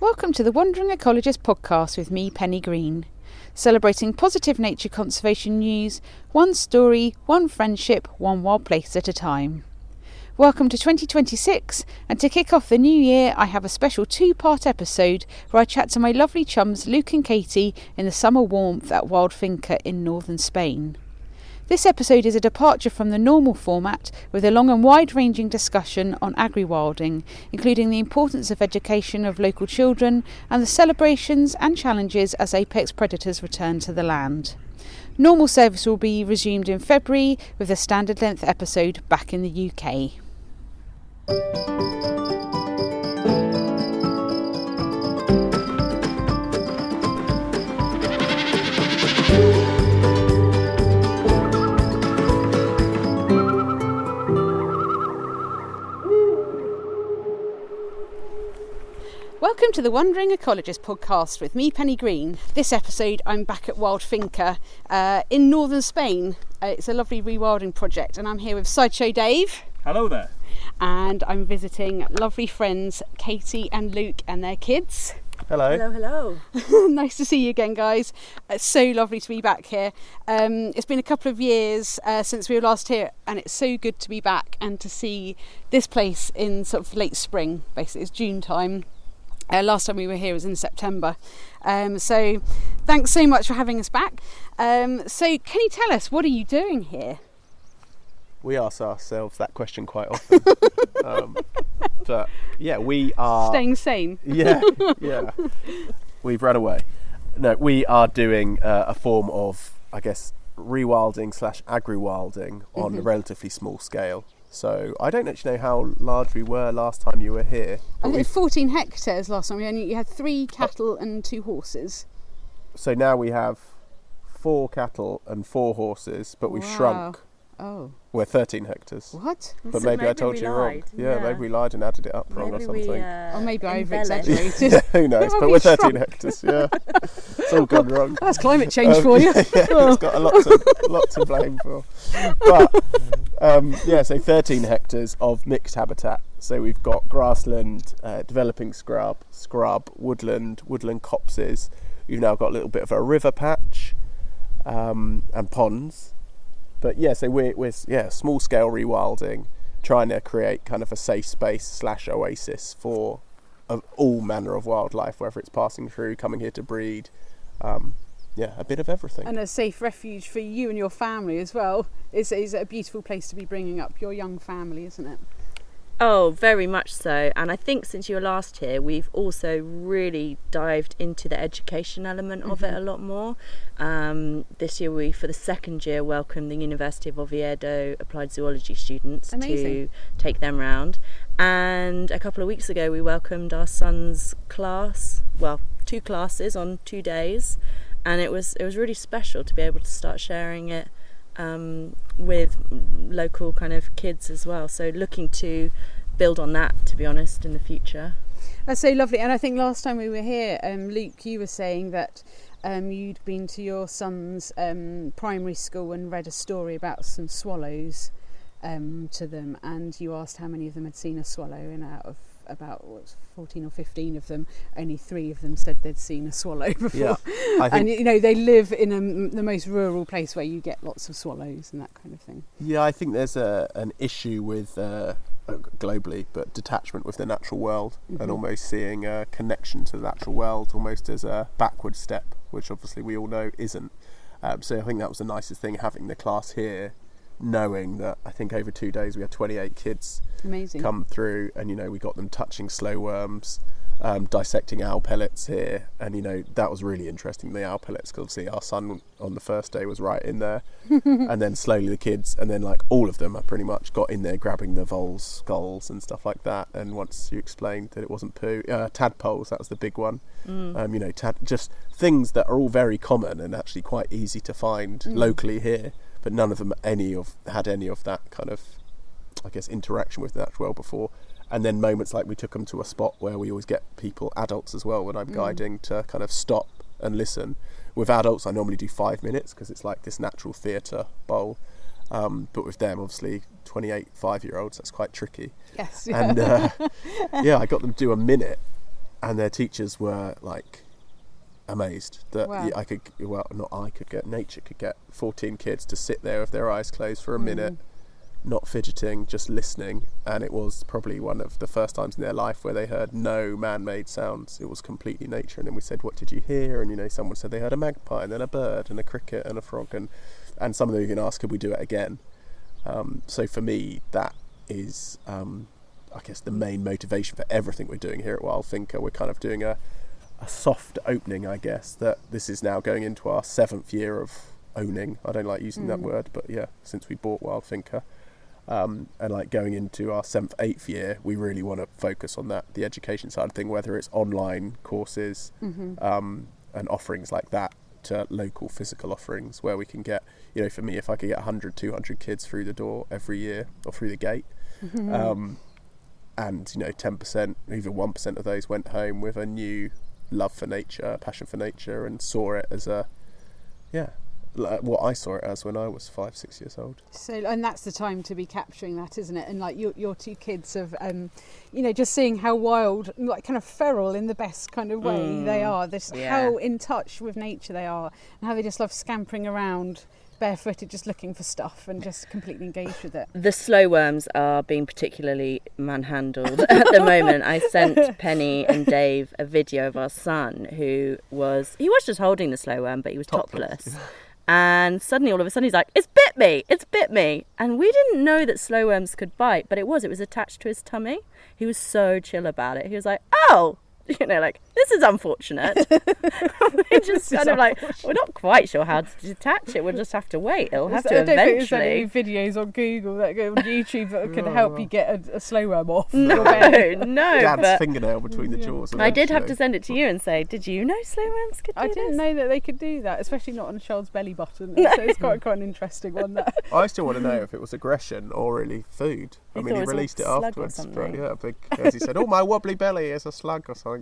Welcome to the Wandering Ecologist podcast with me, Penny Green, celebrating positive nature conservation news, one story, one friendship, one wild place at a time. Welcome to 2026, and to kick off the new year I have a special two-part episode where I chat to my lovely chums Luke and Katie in the summer warmth at Wild Finca in northern Spain. This episode is a departure from the normal format with a long and wide-ranging discussion on agri-wilding, including the importance of education of local children and the celebrations and challenges as apex predators return to the land. Normal service will be resumed in February with a standard length episode back in the UK. Welcome to the Wandering Ecologist podcast with me, Penny Green. This episode I'm back at Wild Finca in northern Spain. It's a lovely rewilding project and I'm here with Sideshow Dave. Hello there. And I'm visiting lovely friends Katie and Luke and their kids. Hello. Hello, hello. Nice to see you again, guys. It's so lovely to be back here. It's been a couple of years since we were last here and it's so good to be back and to see this place in sort of late spring. Basically it's June time. Last time we were here was in September. So thanks so much for having us back. So can you tell us, what are you doing here? We ask ourselves that question quite often. But yeah, we are... Staying sane. Yeah. We've run away. No, we are doing a form of, I guess, rewilding / agri-wilding on a relatively small scale. So I don't actually know how large we were last time you were here. I think 14 hectares last time. You had 3 cattle and 2 horses. So now we have 4 cattle and 4 horses, but we've shrunk. Oh. We're 13 hectares. What? But So maybe I told you wrong. lied. Yeah, maybe we lied and added it up wrong or something. Or maybe I embellished. over-exaggerated. Yeah, who knows? Well, But we we're 13 shrunk. hectares, yeah. It's all gone wrong. That's climate change for you. Yeah, it's got a lot to blame for. But, so 13 hectares of mixed habitat. So we've got grassland, developing scrub, woodland copses. We've now got a little bit of a river patch and ponds. But yeah, so we're small scale rewilding, trying to create kind of a safe space / oasis for all manner of wildlife, whether it's passing through, coming here to breed, a bit of everything. And a safe refuge for you and your family as well. It's a beautiful place to be bringing up your young family, isn't it? Oh, very much so. And I think since you were last here, we've also really dived into the education element of it a lot more. This year we, for the second year, welcomed the University of Oviedo applied zoology students to take them round. And a couple of weeks ago we welcomed our son's class, 2 classes on 2 days. And it was really special to be able to start sharing it with local kind of kids as well, so looking to build on that, to be honest, in the future. That's so lovely. And I think last time we were here, Luke, you were saying that you'd been to your son's primary school and read a story about some swallows to them, and you asked how many of them had seen a swallow, and out of about 14 or 15 of them, only 3 of them said they'd seen a swallow before. Yeah, I think, and they live in the most rural place where you get lots of swallows and that kind of thing. Yeah, I think there's an issue with globally, but detachment with the natural world, and almost seeing a connection to the natural world almost as a backward step, which obviously we all know isn't. So I think that was the nicest thing, having the class here, knowing that I think over 2 days we had 28 kids come through, and we got them touching slow worms, dissecting owl pellets here, and that was really interesting, the owl pellets, because obviously our son on the first day was right in there. And then slowly the kids, and then all of them pretty much got in there grabbing the voles, skulls and stuff like that. And once you explained that it wasn't poo, tadpoles, that was the big one. Just things that are all very common and actually quite easy to find locally here, but none of them had any of that kind of, I guess, interaction with the natural world before. And then moments like we took them to a spot where we always get people, adults as well, when I'm guiding, to kind of stop and listen. With adults I normally do 5 minutes because it's like this natural theatre bowl, but with them obviously 28 5-year-olds, that's quite tricky. Yes. And I got them to do a minute, and their teachers were like amazed that Wow. nature could get 14 kids to sit there with their eyes closed for a minute, not fidgeting, just listening. And it was probably one of the first times in their life where they heard no man-made sounds. It was completely nature. And then we said, what did you hear? And someone said they heard a magpie and then a bird and a cricket and a frog, and some of them even asked, could we do it again? So for me, that is I guess the main motivation for everything we're doing here at Wild Finca. We're kind of doing a soft opening, I guess, that this is now going into our 7th year of owning. I don't like using that word, but yeah, since we bought Wild Finca, and like going into our 7th, 8th year, we really want to focus on that, the education side of thing, whether it's online courses and offerings like that, to local physical offerings where we can get, for me, if I could get 100, 200 kids through the door every year or through the gate, and 10%, even 1% of those went home with a new love for nature, passion for nature, and saw it as what I saw it as when I was 5-6 years old. So, and that's the time to be capturing that, isn't it? And like your two kids have, just seeing how wild, like kind of feral in the best kind of way they are. How in touch with nature they are, and how they just love scampering around barefooted, just looking for stuff and just completely engaged with it. The slow worms are being particularly manhandled at the moment. I sent Penny and Dave a video of our son he was just holding the slow worm, but he was topless. And suddenly, all of a sudden, he's like, it's bit me. And we didn't know that slow worms could bite, but it was attached to his tummy. He was so chill about it. He was like, oh, this is unfortunate. We just kind of like, we're not quite sure how to detach it. We'll just have to wait. It'll have to eventually. I don't think there's any videos on Google that go on YouTube that can help you get a slow worm off. No. Dad's fingernail between the jaws. I did have to send it to you and say, did you know slow worms could do I didn't this? know that they could do that, especially not on a child's belly button. No. So it's quite an interesting one. That I still want to know if it was aggression or really food. He released it afterwards, but as he said, "Oh, my wobbly belly is a slug or something."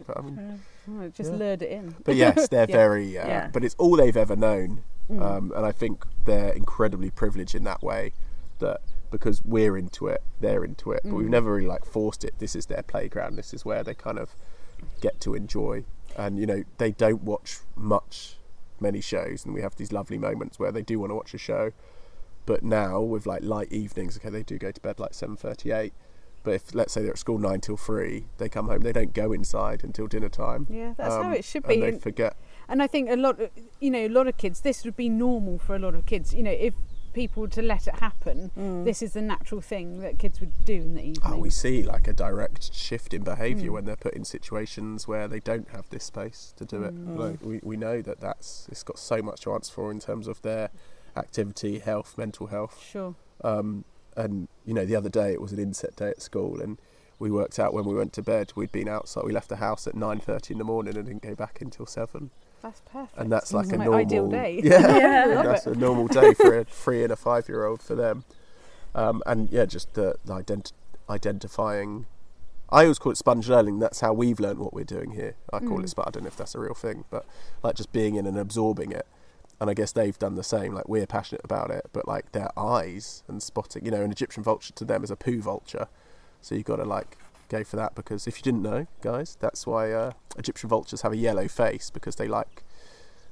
But it just lured it in. But yes, they're very. But it's all they've ever known, and I think they're incredibly privileged in that way, that because we're into it, they're into it, but we've never really forced it. This is their playground. This is where they kind of get to enjoy, and they don't watch many shows, and we have these lovely moments where they do want to watch a show. But now with light evenings, they do go to bed 7:38. But if, let's say, they're at school 9 till 3, they come home, they don't go inside until dinner time. Yeah, that's how it should be. And they forget. And I think a lot of kids, this would be normal for a lot of kids. If people were to let it happen, this is the natural thing that kids would do in the evening. Oh, we see a direct shift in behaviour when they're put in situations where they don't have this space to do it. We know it's got so much to answer for in terms of their activity, health, mental health. Sure. And the other day it was an inset day at school, and we worked out when we went to bed, we'd been outside. We left the house at 9:30 in the morning and didn't go back until 7. That's perfect. And that's a my normal ideal day. Yeah, that's a normal day for a 3 and a 5-year-old for them. Just the identifying. I always call it sponge learning. That's how we've learned what we're doing here. I call it, but I don't know if that's a real thing. But just being in and absorbing it. And I guess they've done the same. We're passionate about it, but their eyes and spotting. An Egyptian vulture to them is a poo vulture, so you've got to go for that, because if you didn't know, guys, that's why Egyptian vultures have a yellow face, because they're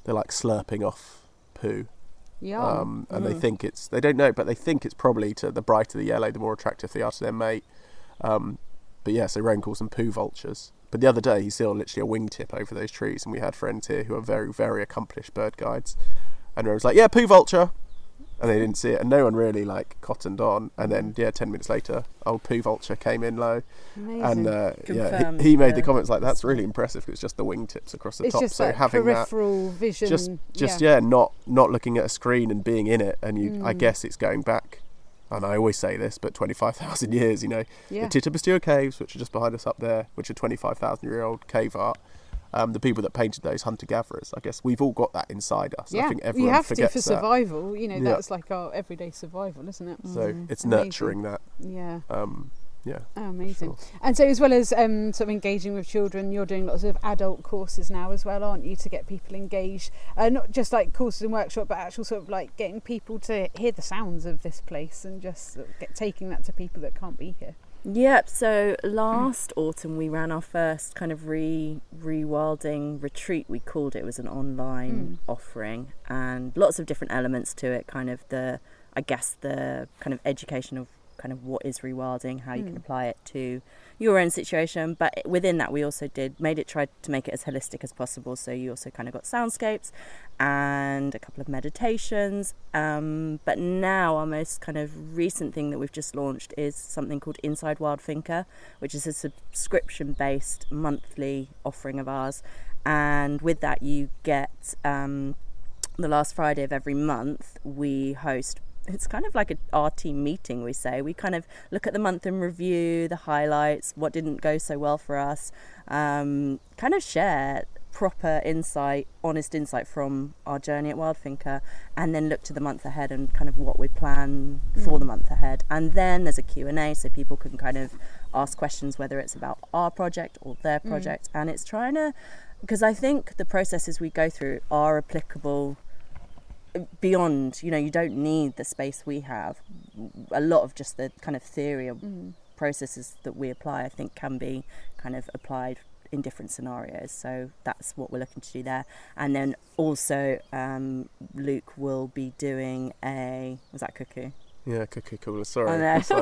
slurping off poo. Yeah. And they think they don't know, but they think it's probably to the brighter the yellow, the more attractive they are to their mate. So Rowan calls them poo vultures. But the other day, he saw literally a wingtip over those trees, and we had friends here who are very, very accomplished bird guides, and I was like, "Yeah, poo vulture," and they didn't see it, and no one really cottoned on. And then 10 minutes later, old poo vulture came in low. Amazing. And he made the comments that's really impressive. It's just the wingtips across the top. Just so that having peripheral vision, not looking at a screen and being in it, and I guess it's going back. And I always say this, but 25,000 years, the Titubastua caves, which are just behind us up there, which are 25,000-year-old cave art, the people that painted those hunter-gatherers, I guess we've all got that inside us. Yeah, I think everyone you have forgets to for survival. That's our everyday survival, isn't it? So it's amazing. nurturing that. Yeah. Yeah. Oh, amazing. Sure. And so, as well as sort of engaging with children, you're doing lots of adult courses now as well, aren't you, to get people engaged? Not just courses and workshops, but actual sort of getting people to hear the sounds of this place and just sort of taking that to people that can't be here. Yep, so last autumn we ran our first kind of rewilding retreat, we called it. It was an online offering, and lots of different elements to it, kind of the kind of education of kind of what is rewilding, how you can apply it to your own situation. But within that we also tried to make it as holistic as possible. So you also kind of got soundscapes and a couple of meditations. But now our most kind of recent thing that we've just launched is something called Inside Wild Finca, which is a subscription-based monthly offering of ours. And with that you get the last Friday of every month we host. It's kind of like our team meeting, we say. We kind of look at the month in review, the highlights, what didn't go so well for us, kind of share proper insight, honest insight from our journey at Wild Finca, and then look to the month ahead and kind of what we plan for the month ahead. And then there's a Q&A, so people can kind of ask questions, whether it's about our project or their project. And it's trying to, because I think the processes we go through are applicable beyond, you don't need the space we have. A lot of just the kind of theory of processes that we apply, I think, can be kind of applied in different scenarios. So that's what we're looking to do there. And then also Luke will be doing was that cuckoo? Yeah, cuckoo cooler. Sorry. Oh, no. It's like,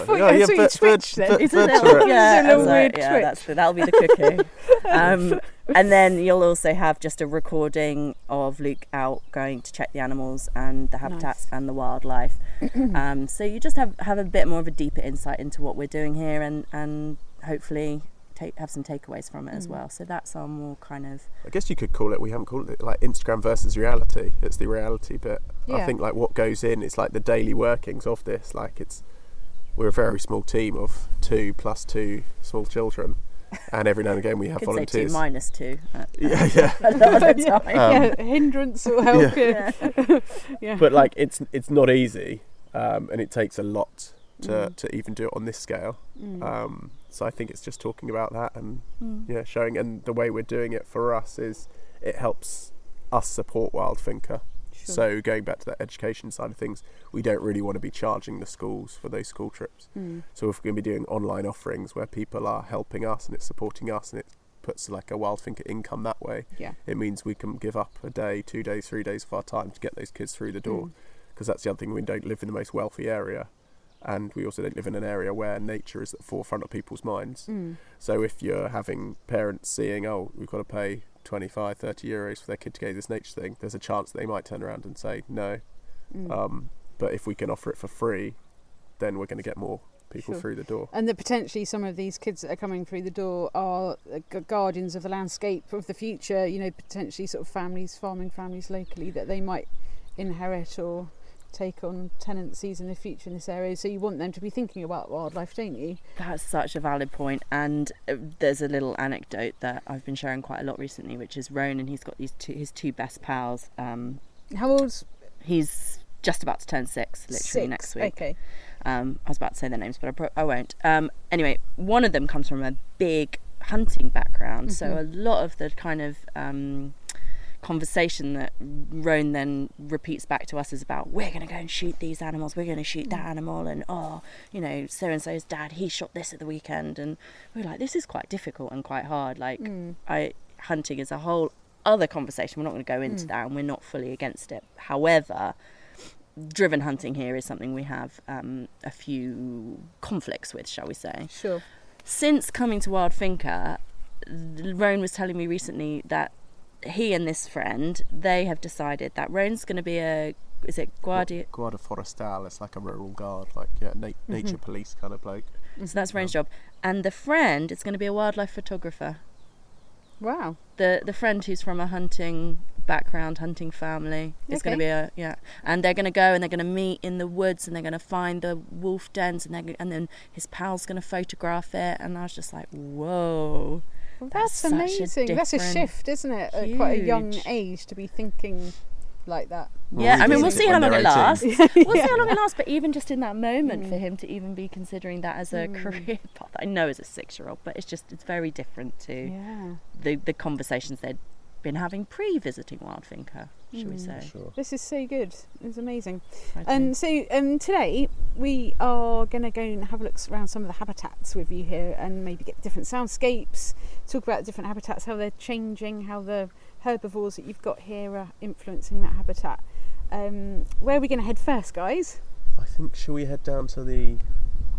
It's a little weird twitch. That'll be the cuckoo. And then you'll also have just a recording of Luke out going to check the animals and the habitats and the wildlife. So you just have a bit more of a deeper insight into what we're doing here, and hopefully have some takeaways from it as well. So that's our more kind of, I guess you could call it, we haven't called it, like Instagram versus reality. It's the reality bit. I think like what goes in, it's like the daily workings of this. Like we're a very small team of 2 plus 2 small children, and every now and again we have volunteers. Say 2 minus 2. Yeah. A lot of the time. Hindrance will help. But like it's not easy, and it takes a lot to even do it on this scale. So I think it's just talking about that and showing, and the way we're doing it for us is it helps us support Wild Finca. Sure. So going back to that education side of things, we don't really want to be charging the schools for those school trips. So if we're going to be doing online offerings where people are helping us and it's supporting us and it puts like a Wild Finca income that way, it means we can give up a day, 2 days, 3 days of our time to get those kids through the door. Because that's the other thing, we don't live in the most wealthy area. And we also don't live in an area where nature is at the forefront of people's minds. So if you're having parents seeing, we've got to pay 25, 30 euros for their kid to go to this nature thing, there's a chance they might turn around and say no. But if we can offer it for free, then we're going to get more people through the door. And that potentially some of these kids that are coming through the door are guardians of the landscape of the future, potentially sort of farming families locally that they might inherit or take on tenancies in the future in this area. So you want them to be thinking about wildlife, don't you? That's such a valid point. And there's a little anecdote that I've been sharing quite a lot recently, which is Ronan. He's got his two best pals. How old's? He's just about to turn 6, literally next week. Okay. I was about to say their names, but I won't. Anyway, one of them comes from a big hunting background, so a lot of the kind of conversation that Roan then repeats back to us is about, we're going to go and shoot these animals, we're going to shoot that animal, and so and so's dad, he shot this at the weekend, and we're like, this is quite difficult and quite hard. Hunting is a whole other conversation. We're not going to go into that, and we're not fully against it. However, driven hunting here is something we have a few conflicts with, shall we say. Sure. Since coming to Wild Finca, Roan was telling me recently that he and this friend, they have decided that Roan's going to be Guardia Forestal. It's like a rural guard, nature police kind of bloke. So that's Roan's job. And the friend is going to be a wildlife photographer. Wow. The friend who's from a hunting background, hunting family, is going to be and they're going to go and they're going to meet in the woods and they're going to find the wolf dens and then his pal's going to photograph it. And I was just like, whoa. Well, that's amazing. That's a shift, isn't it? At quite a young age to be thinking like that. Yeah, I mean, we'll see how long it lasts. We'll see how long it lasts, but even just in that moment for him to even be considering that as a career path, I know as a 6-year-old, but it's very different to the conversations they'd been having pre-visiting Wild Finca, shall we say. Sure. This is so good. It's amazing. Exciting. And so today we are going to go and have a look around some of the habitats with you here and maybe get different soundscapes, talk about the different habitats, how they're changing, how the herbivores that you've got here are influencing that habitat. Where are we going to head first, guys? I think, shall we head down to the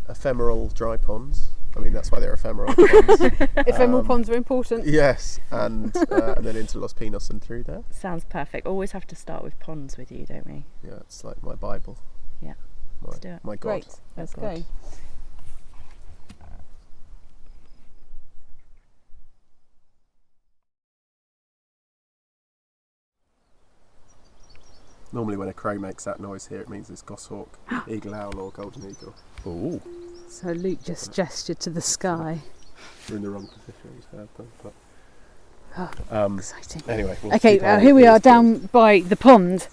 ephemeral dry ponds? I mean, that's why they're ephemeral ponds. Ephemeral ponds are important. Yes, and then into Los Pinos and through there. Sounds perfect. Always have to start with ponds with you, don't we? Yeah, it's like my Bible. Yeah. Let's do it. My God. Great, let's go. Normally when a crow makes that noise here, it means it's goshawk, eagle owl or golden eagle. Ooh. So Luke just gestured to the sky. We're in the wrong position, he's heard them, but... Exciting. Anyway, we'll Okay, keep our here we are ears down by the pond.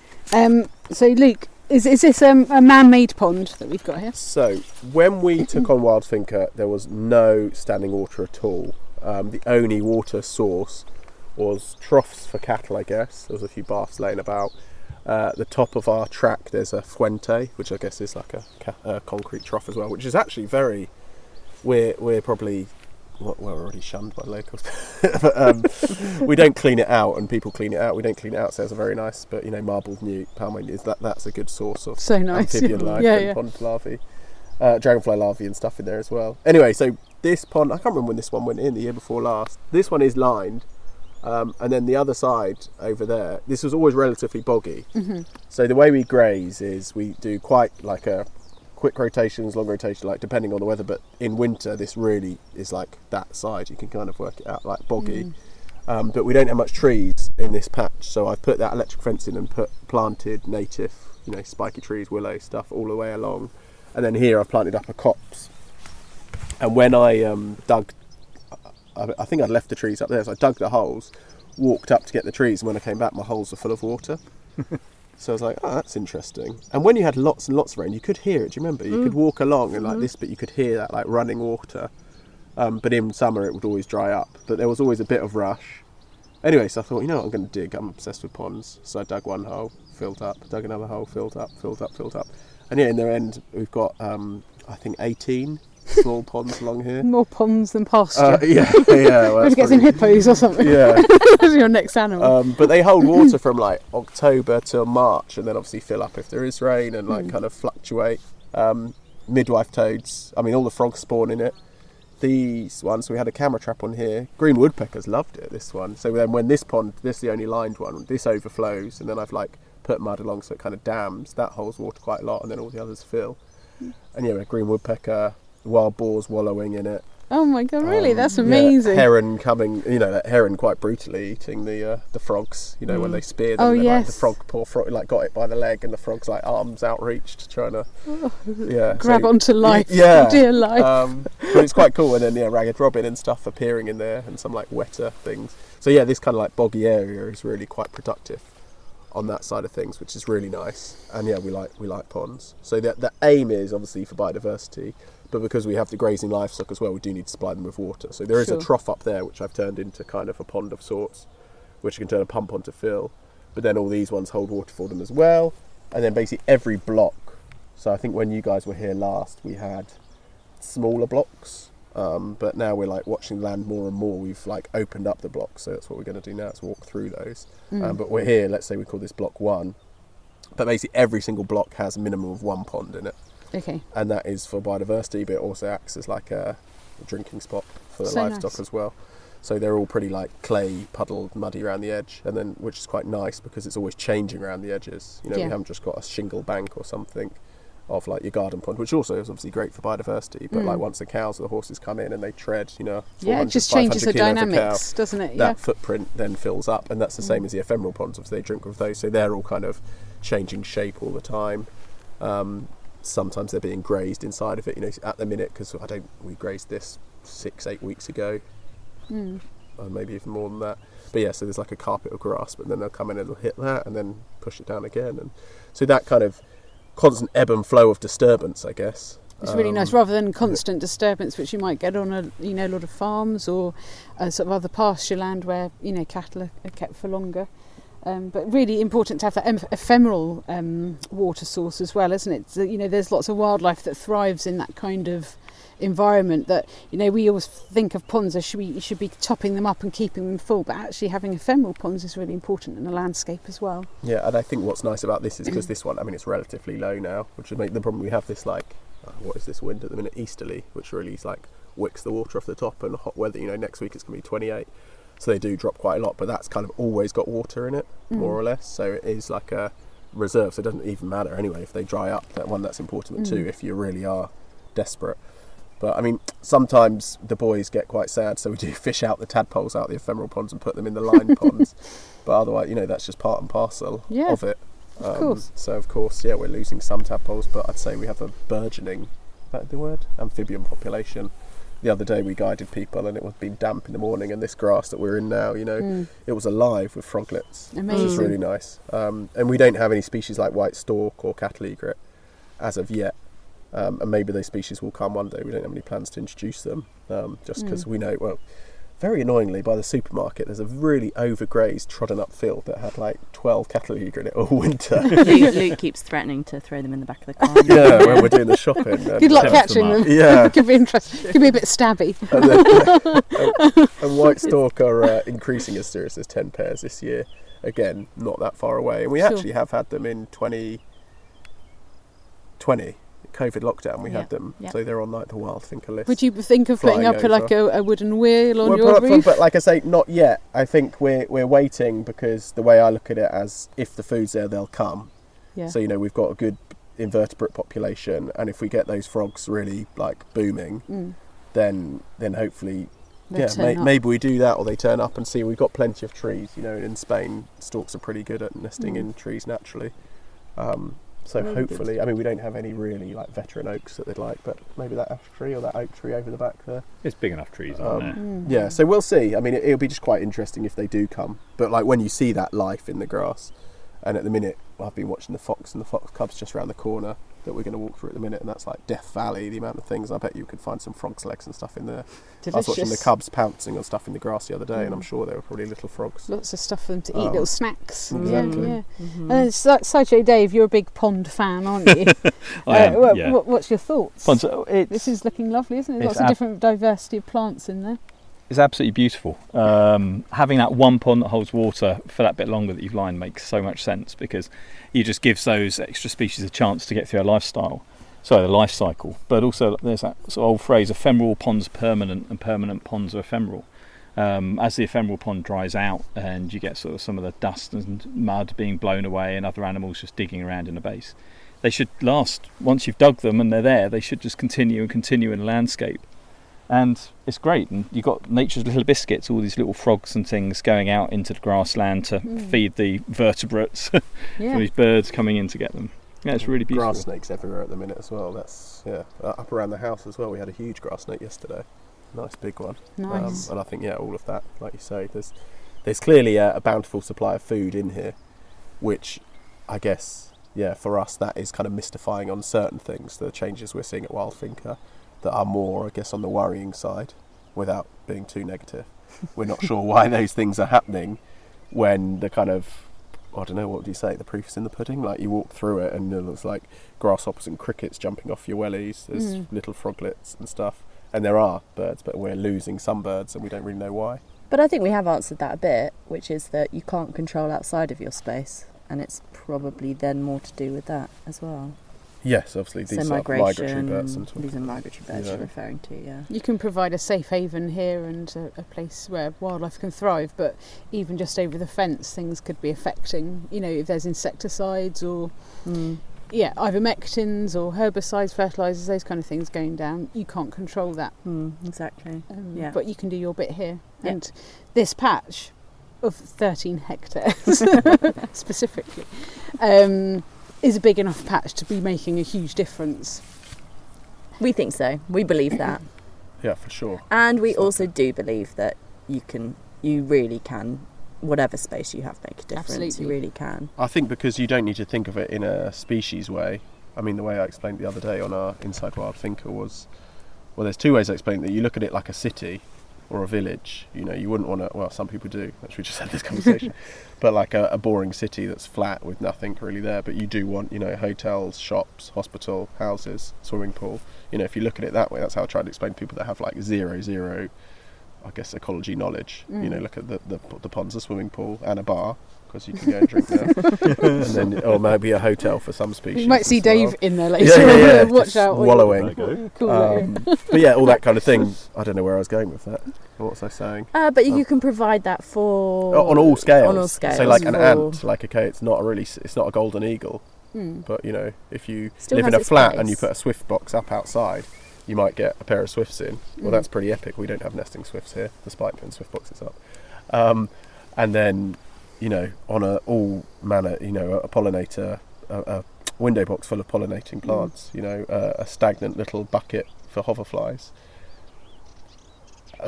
So Luke, is this a man-made pond that we've got here? So, when we took on Wild Finca, there was no standing water at all. The only water source was troughs for cattle, I guess. There was a few baths laying about. The top of our track, there's a fuente, which I guess is like a concrete trough as well, which is actually very... We're probably... Well, we're already shunned by locals. But, we don't clean it out, and people clean it out. We don't clean it out, so it's a very nice, but marbled newt, palmate, that's a good source of so nice. amphibian life and pond larvae. Dragonfly larvae and stuff in there as well. Anyway, so this pond, I can't remember when this one went in, the year before last. This one is lined. And then the other side over there, this was always relatively boggy. Mm-hmm. So the way we graze is we do quite like a quick rotations, long rotation, like depending on the weather. But in winter, this really is like that side. You can kind of work it out like boggy. But we don't have much trees in this patch. So I've put that electric fence in and planted native, spiky trees, willow stuff all the way along. And then here I've planted up a copse. And when I dug... I think I'd left the trees up there, so I dug the holes, walked up to get the trees, and when I came back, my holes were full of water. So I was like, oh, that's interesting. And when you had lots and lots of rain, you could hear it. Do you remember? You could walk along and like this, but you could hear that like running water. But in summer, it would always dry up. But there was always a bit of rush. Anyway, so I thought, what I'm going to dig? I'm obsessed with ponds. So I dug one hole, filled up, dug another hole, filled up. And in the end, we've got, I think, 18 small ponds along here. More ponds than pasture. Yeah. Well, We've got to get some hippos or something. Yeah. That's your next animal. But they hold water from like October till March, and then obviously fill up if there is rain, and like kind of fluctuate. Midwife toads. I mean, all the frogs spawn in it. These ones, we had a camera trap on here. Green woodpeckers loved it. This one. So then, when this is the only lined one. This overflows, and then I've like put mud along so it kind of dams. That holds water quite a lot, and then all the others fill. And yeah, green woodpecker. Wild boars wallowing in it. Oh my god, really? That's amazing. Yeah, heron coming, that heron quite brutally eating the frogs, when they spear them. Oh, yes. Like, the poor frog, like got it by the leg, and the frog's like arms outreached trying to grab onto life. Yeah. Dear life. But it's quite cool. And then ragged robin and stuff appearing in there, and some like wetter things. So yeah, this kind of like boggy area is really quite productive on that side of things, which is really nice. And yeah, we like ponds. So the aim is obviously for biodiversity. But because we have the grazing livestock as well, we do need to supply them with water. So there is a trough up there, which I've turned into kind of a pond of sorts, which you can turn a pump on to fill. But then all these ones hold water for them as well. And then basically every block. So I think when you guys were here last, we had smaller blocks. But now we're like watching land more and more. We've like opened up the blocks. So that's what we're going to do now, is walk through those. But we're here, let's say we call this block 1. But basically every single block has a minimum of 1 pond in it. Okay. And that is for biodiversity, but it also acts as like a drinking spot for the livestock as well. So they're all pretty like clay, puddled, muddy around the edge, and then which is quite nice because it's always changing around the edges. We haven't just got a shingle bank or something of like your garden pond, which also is obviously great for biodiversity. But like once the cows or the horses come in and they tread, it just changes the dynamics, doesn't it? That footprint then fills up, and that's the same as the ephemeral ponds. Obviously, they drink with those, so they're all kind of changing shape all the time. Sometimes they're being grazed inside of it, at the minute, because we grazed this 6-8 weeks ago, or maybe even more than that. But yeah, so there's like a carpet of grass, but then they'll come in and they'll hit that and then push it down again. And so that kind of constant ebb and flow of disturbance, I guess, It's really nice, rather than constant disturbance, which you might get on a lot of farms or sort of other pasture land where cattle are kept for longer. But really important to have that ephemeral water source as well, isn't it? There's lots of wildlife that thrives in that kind of environment that we always think of ponds as you should be topping them up and keeping them full, but actually having ephemeral ponds is really important in the landscape as well. Yeah, and I think what's nice about this is because this one, it's relatively low now, which would make the problem we have this what is this wind at the minute, easterly, which really wicks the water off the top, and hot weather, next week it's going to be 28, so they do drop quite a lot, but that's kind of always got water in it, more or less, so it is like a reserve, so it doesn't even matter anyway if they dry up. That's important, but two, if you really are desperate. But sometimes the boys get quite sad, so we do fish out the tadpoles out the ephemeral ponds and put them in the lined ponds. But otherwise, that's just part and parcel of it. Of course. So of course, we're losing some tadpoles, but I'd say we have a burgeoning, is that the word? Amphibian population. The other day we guided people and it was been damp in the morning, and this grass that we're in now, it was alive with froglets. Amazing. Which is really nice. And we don't have any species like white stork or cattle egret as of yet. And maybe those species will come one day. We don't have any plans to introduce them, just because we know, very annoyingly, by the supermarket there's a really overgrazed, trodden up field that had 12 cattle egret in it all winter. Luke keeps threatening to throw them in the back of the car. Yeah, when we're doing the shopping. Good luck catching them. Yeah. Could be interesting. Could be a bit stabby. And white stork are increasing as serious as 10 pairs this year. Again, not that far away. And we actually have had them in 2020. COVID lockdown, we had them, so they're on the Wild Finca list. Would you think of putting up a wooden wheel on your roof? But like I say, not yet. I think we're waiting, because the way I look at it, as if the food's there, they'll come. Yeah. So we've got a good invertebrate population, and if we get those frogs really booming, then hopefully maybe we do that, or they turn up and see we've got plenty of trees. In Spain, storks are pretty good at nesting in trees naturally. So really hopefully, we don't have any really veteran oaks that they'd like, but maybe that ash tree or that oak tree over the back there. It's big enough trees, aren't there? Yeah, so we'll see. It'll be just quite interesting if they do come. But when you see that life in the grass, and at the minute, I've been watching the fox and the fox cubs just around the corner that we're going to walk through at the minute, and that's Death Valley, the amount of things. I bet you could find some frogs' legs and stuff in there. Delicious. I was watching the cubs pouncing on stuff in the grass the other day, and I'm sure there were probably little frogs. Lots of stuff for them to eat, little snacks. Exactly. Yeah. Mm-hmm. And Sideshow Dave, you're a big pond fan, aren't you? I am, yeah. What's your thoughts? Ponds, this is looking lovely, isn't it? Lots of different diversity of plants in there. It's absolutely beautiful. Having that one pond that holds water for that bit longer that you've lined makes so much sense, because it just gives those extra species a chance to get through the life cycle. But also there's that sort of old phrase, ephemeral ponds are permanent and permanent ponds are ephemeral. As the ephemeral pond dries out and you get sort of some of the dust and mud being blown away and other animals just digging around in the base, they should last. Once you've dug them and they're there, they should just continue in the landscape. And it's great, and you've got nature's little biscuits, all these little frogs and things going out into the grassland to feed the vertebrates from these birds coming in to get them. Yeah, it's really beautiful. Grass snakes everywhere at the minute as well. That's up around the house as well. We had a huge grass snake yesterday, nice big one. Nice. And I think all of that, like you say, there's clearly a bountiful supply of food in here, which I guess for us that is kind of mystifying on certain things. The changes we're seeing at Wild Finca that are more, I guess, on the worrying side, without being too negative. We're not sure why those things are happening when the kind of, I don't know, what would you say, the proof's in the pudding? You walk through it and it looks like grasshoppers and crickets jumping off your wellies, there's little froglets and stuff, and there are birds, but we're losing some birds and we don't really know why. But I think we have answered that a bit, which is that you can't control outside of your space, and it's probably then more to do with that as well. Yes, obviously these are migratory birds. These are migratory birds you're referring to, You can provide a safe haven here and a place where wildlife can thrive, but even just over the fence things could be affecting, if there's insecticides or ivermectins or herbicides, fertilisers, those kind of things going down. You can't control that. Exactly. But you can do your bit here. Yeah. And this patch of 13 hectares specifically is a big enough patch to be making a huge difference. We think so. We believe that. Yeah, for sure. And we also do believe that you really can, whatever space you have, make a difference. Absolutely. You really can. I think because you don't need to think of it in a species way. I mean, the way I explained the other day on our Inside Wild Finca was, well, there's two ways I explained that. You look at it like a city or a village. You know, you wouldn't want to, well, some people do, as we just had this conversation, but like a boring city that's flat with nothing really there. But you do want, you know, hotels, shops, hospital, houses, swimming pool. You know, if you look at it that way, that's how I try to explain to people that have like zero, I guess, ecology knowledge. You know, look at the ponds, a swimming pool and a bar, because you can go and drink there. And then, or maybe a hotel for some species. You might see Dave in there later. Yeah. Watch out. Wallowing. Cool. But yeah, all that kind of thing. I don't know where I was going with that. What was I saying? But you can provide that for... On all scales. On all scales. So like an ant, like, okay, it's not a golden eagle. But, you know, if you Still live in has a its flat place. and you put a swift box up outside, you might get a pair of swifts in. Well, that's pretty epic. We don't have nesting swifts here, despite putting swift boxes up. And then, you know, on all manner, you know, a pollinator, a window box full of pollinating plants, you know, a stagnant little bucket for hoverflies.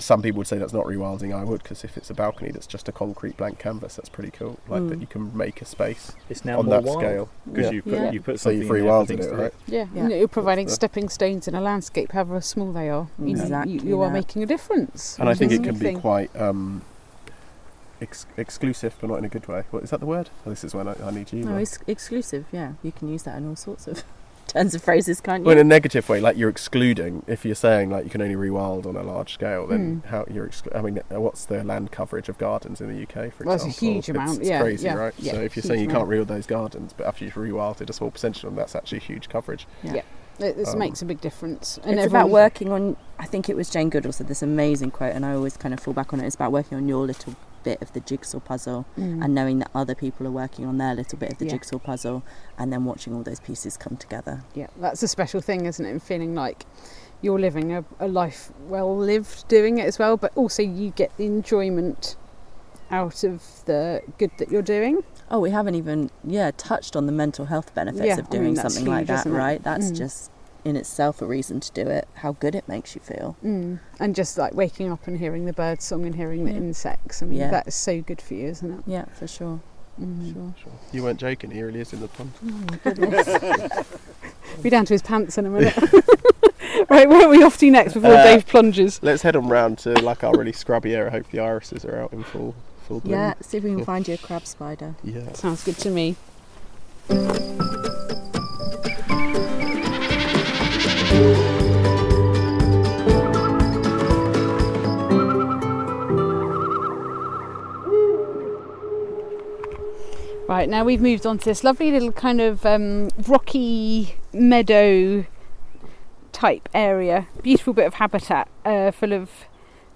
Some people would say that's not rewilding. I would, because if it's a balcony that's just a concrete blank canvas, that's pretty cool. Like that you can make a space It's now on more that wild, scale. because Yeah. you put So something you've in there for rewilded things it, to right? live. Yeah, Yeah. you're providing That's the- stepping stones in a landscape, however small they are. Exactly You are that. making a difference. And I think It's it a can good be thing. quite exclusive, but not in a good way. What is that the word? Well, this is when I need you. No, Mel. it's exclusive, yeah. You can use that in all sorts of turns of phrases, can't you? Well, in a negative way, like you're excluding. If you're saying like you can only rewild on a large scale, then how you're I mean, what's the land coverage of gardens in the UK, for Well, it's example? a huge amount, It's yeah, crazy, yeah, right? yeah, So if you're huge saying you amount. can't rewild those gardens, but after you've rewilded a small percentage of them, that's actually huge coverage. Yeah. This makes a big difference. And It's about working on, I think it was Jane Goodall said this amazing quote, and I always kind of fall back on it. It's about working on your little bit of the jigsaw puzzle and knowing that other people are working on their little bit of the jigsaw puzzle, and then watching all those pieces come together. Yeah, that's a special thing, isn't it? And feeling like you're living a life well lived doing it as well, but also you get the enjoyment out of the good that you're doing. Oh, we haven't even touched on the mental health benefits Yeah, of doing that's something like huge, that, isn't it? right? That's just in itself a reason to do it, how good it makes you feel. And just like waking up and hearing the bird song and hearing the insects. I mean, Yeah. that is so good for you, isn't it? Yeah, for sure. Sure. You weren't joking. He really is in the pond. Be down to his pants in a minute. Right, where are we off to next before Dave plunges? Let's head on round to like our really scrubby area. I hope the irises are out in full bloom. Yeah, see if we can find you a crab spider. Yeah. Sounds good to me. Right, now we've moved on to this lovely little kind of rocky meadow type area. Beautiful bit of habitat full of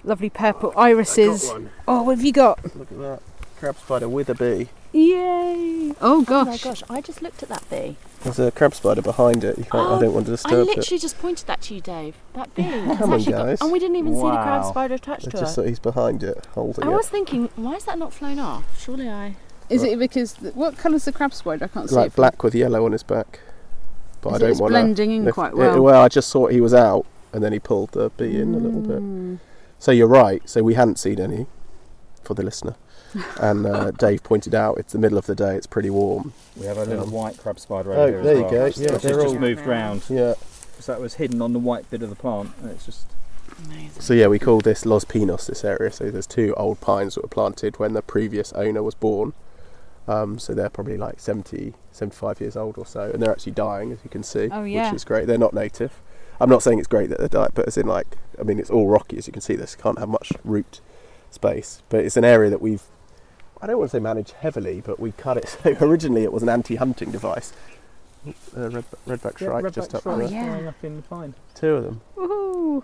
lovely purple irises. I got one. Oh, what have you got? Look at that. Crab spider with a bee. Yay! Oh gosh. Oh my gosh, I just looked at that bee. There's a crab spider behind it. You can't, I don't want to I disturb literally it. just pointed that to you, Dave. That bee. It's Come on, actually guys. and we didn't even see the crab Wow. spider attached It's to just her. that he's behind it, holding I it. was thinking, why is that not flown off? Surely I... Is it because what colour's the crab spider? I can't see Like it. black with yellow on his back. But I don't It's want blending in quite well. Well, I just thought he was out, and then he pulled the bee in a little bit. So you're right. So we hadn't seen any, for the listener. And Dave pointed out it's the middle of the day. It's pretty warm. We have a little white crab spider Oh, over here there as you well. go. It's Yeah, just they're all moved round. Yeah. So that was hidden on the white bit of the plant, and it's just Amazing. So yeah, we call this Los Pinos, this area. So there's two old pines that were planted when the previous owner was born. So they're probably like 70, 75 years old or so, and they're actually dying, as you can see, Oh, yeah. which is great. They're not native. I'm not saying it's great that they're dying, but as in like, I mean, it's all rocky, as you can see. This can't have much root space, but it's an area that we've, I don't want to say managed heavily, but we cut it. So originally it was an anti-hunting device. Redback shrike just up shrike. there. Oh, yeah. flying up in the pine. Two of them. Woohoo!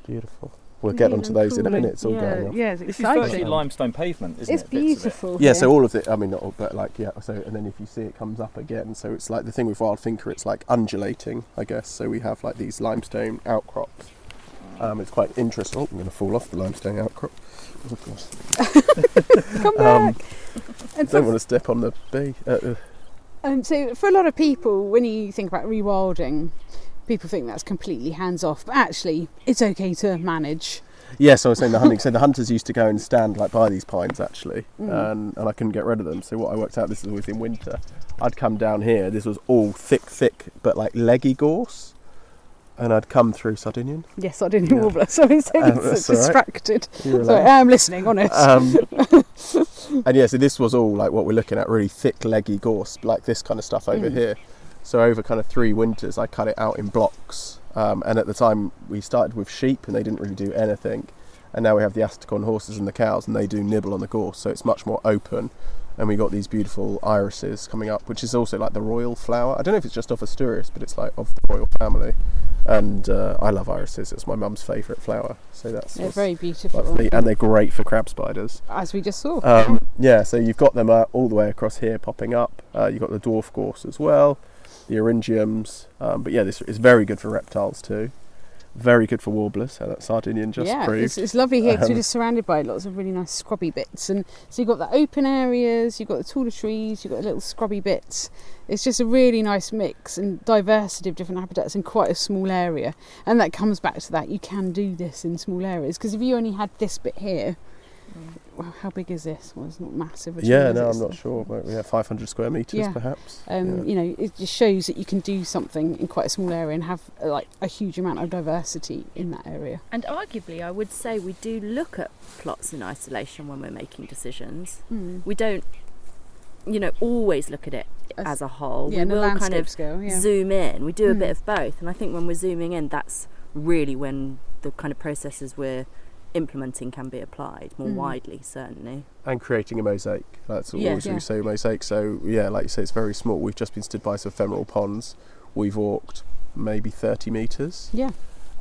Beautiful. We'll get onto those in a Cooling. minute. It's all going on. Yeah, it's This is virtually exciting. limestone pavement, isn't It's it? Bits of it? beautiful. Yeah, here. so all of it, I mean, not all, but like, yeah, so, and then if you see it comes up again, so it's like the thing with Wild Finca, it's like undulating, I guess, so we have like these limestone outcrops. It's quite interesting. Oh, I'm going to fall off the limestone outcrop. Oh, gosh. Come back. And Don't want to step on the bee. so for a lot of people, when you think about rewilding, people think that's completely hands off, but actually it's okay to manage. Yes, I was saying the hunting. So the hunters used to go and stand like by these pines actually, and I couldn't get rid of them. So what I worked out, this is always in winter, I'd come down here. This was all thick, but like leggy gorse, and I'd come through Sardinian. Yes, Sardinian warbler. Sorry, so distracted. Right. Sorry, I am listening. Honest. And yeah, so this was all like what we're looking at, really thick, leggy gorse, like this kind of stuff over here. So over kind of 3 winters, I cut it out in blocks. And at the time, we started with sheep, and they didn't really do anything. And now we have the Asturcón horses and the cows, and they do nibble on the gorse, so it's much more open. And we got these beautiful irises coming up, which is also like the royal flower. I don't know if it's just off Asturias, but it's like of the royal family. And I love irises. It's my mum's favourite flower. So they're very beautiful. And they're great for crab spiders. As we just saw. Yeah, so you've got them all the way across here popping up. You've got the dwarf gorse as well, the eryngiums. But yeah, this is very good for reptiles too. Very good for warblers, how that Sardinian just proved. It's lovely here because we're just surrounded by lots of really nice scrubby bits. And so you've got the open areas, you've got the taller trees, you've got the little scrubby bits. It's just a really nice mix and diversity of different habitats in quite a small area. And that comes back to that, you can do this in small areas. Because if you only had this bit here, well, how big is this? Well, it's not massive. I'm not sure. But we have 500 square metres perhaps. You know, it just shows that you can do something in quite a small area and have like a huge amount of diversity in that area. And arguably, I would say we do look at plots in isolation when we're making decisions. We don't, always look at it as a whole. Yeah, we will kind of scale, zoom in. We do a bit of both. And I think when we're zooming in, that's really when the kind of processes we're implementing can be applied more widely, certainly. And creating a mosaic. That's always we say mosaic. So yeah, like you say, it's very small. We've just been stood by some ephemeral ponds. We've walked maybe 30 metres. Yeah.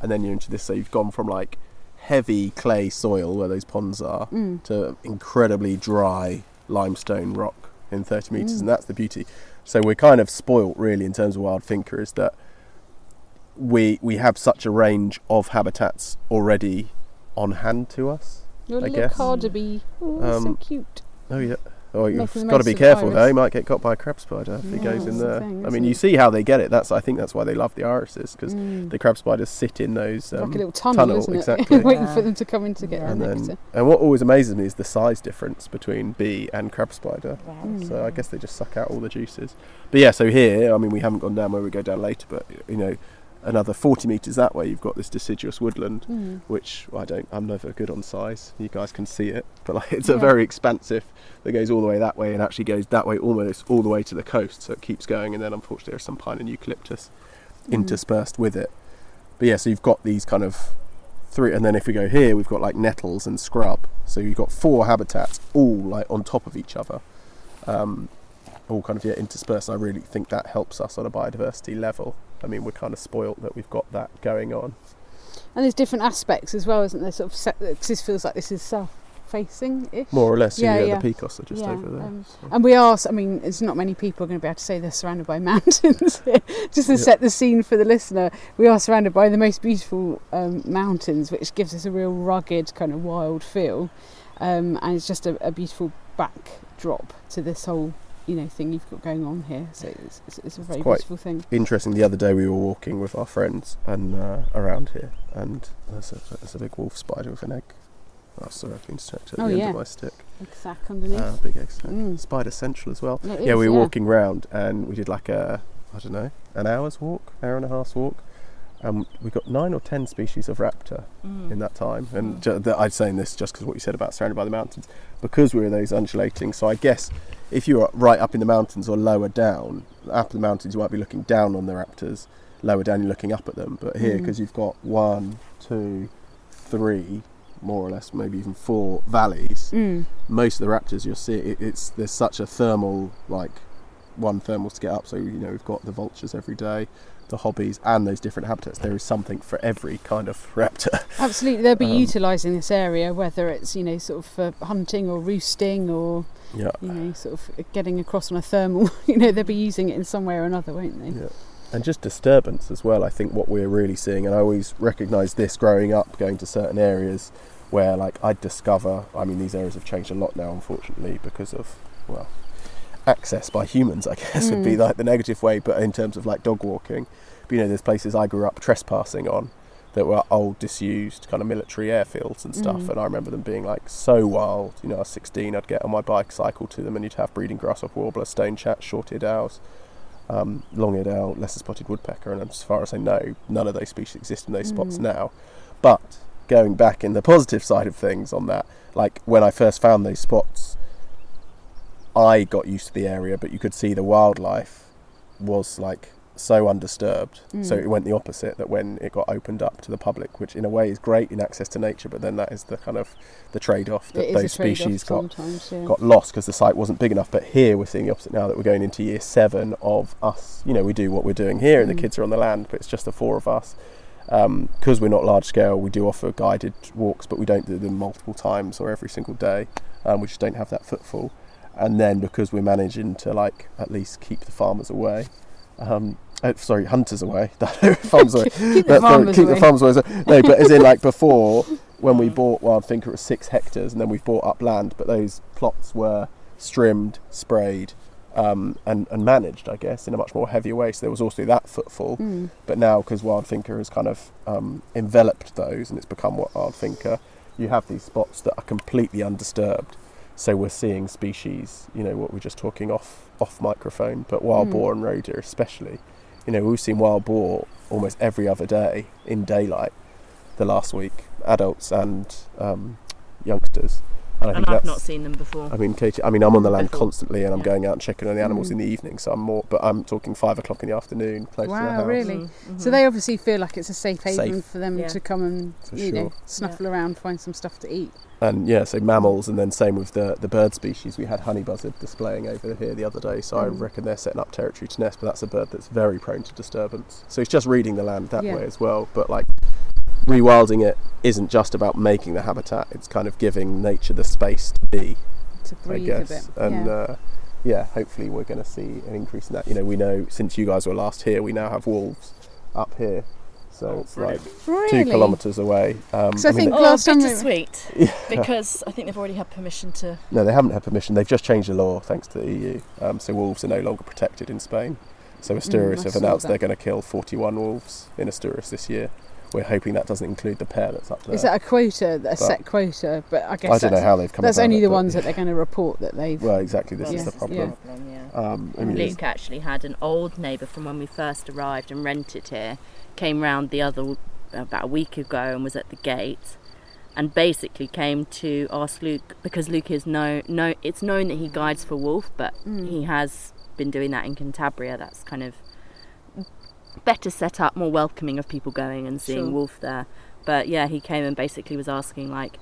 And then you're into this, so you've gone from like heavy clay soil where those ponds are to incredibly dry limestone rock in 30 metres, and that's the beauty. So we're kind of spoilt really in terms of Wild Finca, is that we have such a range of habitats already on hand to us. Your little guess. cardaby. Oh, so cute. Oh yeah. Oh, you've Making the got to most be of careful iris. though. He might get caught by a crab spider if he goes in there. I mean, you see how they get it. I think that's why they love the irises, because the crab spiders sit in those like a little tunnel, isn't it? Exactly. Waiting for them to come in to get and their nectar. And what always amazes me is the size difference between bee and crab spider. Wow. So I guess they just suck out all the juices. But yeah, so here, I mean, we haven't gone down where we go down later, but another 40 metres that way you've got this deciduous woodland, which I'm never good on size. You guys can see it, but like it's a very expansive that goes all the way that way and actually goes that way almost all the way to the coast, so it keeps going, and then unfortunately there's some pine and eucalyptus interspersed with it. But yeah, so you've got these kind of 3, and then if we go here we've got like nettles and scrub, so you've got 4 habitats all like on top of each other, all kind of interspersed. And I really think that helps us on a biodiversity level. I mean, we're kind of spoilt that we've got that going on. And there's different aspects as well, isn't there? Sort of because this feels like this is south-facing-ish. More or less, yeah. The peacocks are just over there. And we are, I mean, it's not many people are going to be able to say they're surrounded by mountains here. Just to set the scene for the listener, we are surrounded by the most beautiful mountains, which gives us a real rugged kind of wild feel. And it's just a beautiful backdrop to this whole thing you've got going on here, so it's a very beautiful thing. Interesting. The other day we were walking with our friends and around here, and there's a big wolf spider with an egg. Oh, sorry, I've been distracted at the end of my stick. Egg sac underneath. Big egg sac. Spider central as well. We were walking round and we did like an hour's walk, hour and a half's walk. We got 9 or 10 species of raptor in that time, and I'm saying this just because what you said about surrounded by the mountains, because we were those undulating. So I guess if you're right up in the mountains or lower down, up the mountains you might be looking down on the raptors, lower down you're looking up at them. But here, because you've got 1, 2, 3, more or less, maybe even 4 valleys, most of the raptors you'll see, there's such a thermal, like one thermals to get up. So we've got the vultures every day, the hobbies, and those different habitats. There is something for every kind of raptor. Absolutely, they'll be utilising this area, whether it's sort of for hunting or roosting or sort of getting across on a thermal. They'll be using it in some way or another, won't they? Yeah. And just disturbance as well. I think what we're really seeing, and I always recognised this growing up, going to certain areas where like I'd discover. I mean, these areas have changed a lot now, unfortunately, because of access by humans, I guess, would be like the negative way, but in terms of like dog walking, but there's places I grew up trespassing on that were old, disused kind of military airfields and stuff. And I remember them being like so wild. You know, I was 16, I'd get on my bike, cycle to them, and you'd have breeding grasshopper warblers, stone chats, short-eared owls, long-eared owl, lesser-spotted woodpecker, and as far as I know, none of those species exist in those spots now. But going back in the positive side of things on that, like when I first found those spots, I got used to the area, but you could see the wildlife was like so undisturbed. So it went the opposite, that when it got opened up to the public, which in a way is great in access to nature, but then that is the kind of the trade-off, that those species got lost because the site wasn't big enough. But here we're seeing the opposite now, that we're going into year 7 of us, you know, we do what we're doing here and the kids are on the land, but it's just the 4 of us. Because we're not large scale, we do offer guided walks, but we don't do them multiple times or every single day. We just don't have that footfall. And then because we're managing to like at least keep the farmers away, hunters away. Farmers away. Keep the farmers away. No, but as in like before, when we bought Wild Finca, it was 6 hectares, and then we've bought up land, but those plots were strimmed, sprayed, and managed, I guess, in a much more heavier way. So there was also that footfall. But now, because Wild Finca has kind of enveloped those, and it's become what Wild Finca, you have these spots that are completely undisturbed. So we're seeing species, you know, what we're just talking off microphone, but wild boar and roe deer especially. You know, we've seen wild boar almost every other day in daylight the last week, adults and youngsters. And I think I've not seen them before. I mean, Katie, I'm on the land constantly, and I'm going out and checking on the animals in the evening. So I'm talking 5 o'clock in the afternoon, close to the house. Wow, really? So they obviously feel like it's a safe haven for them to come and know, snuffle around, find some stuff to eat. And so mammals, and then same with the bird species. We had honey buzzard displaying over here the other day, so I reckon they're setting up territory to nest, but that's a bird that's very prone to disturbance. So it's just reading the land that way as well. But like, rewilding it isn't just about making the habitat, it's kind of giving nature the space to be, to breathe, I guess, a bit. And hopefully we're going to see an increase in that. You know, we know since you guys were last here, we now have wolves up here. So it's like 2 kilometres away. So I think last time bittersweet, because I think they've already had permission to... No, they haven't had permission. They've just changed the law thanks to the EU. So wolves are no longer protected in Spain. So Asturias have announced they're going to kill 41 wolves in Asturias this year. We're hoping that doesn't include the pair that's up there. Is that a quota, set quota? But I guess I don't know how they've come about it. That's only the ones that they're going to report that they've... Well, exactly, this is the problem. Luke actually had an old neighbour from when we first arrived and rented here, came round about a week ago and was at the gate, and basically came to ask Luke, because Luke is it's known that he guides for wolf, but he has been doing that in Cantabria. That's kind of better set up, more welcoming of people going and seeing wolf there. But yeah, he came and basically was asking, like,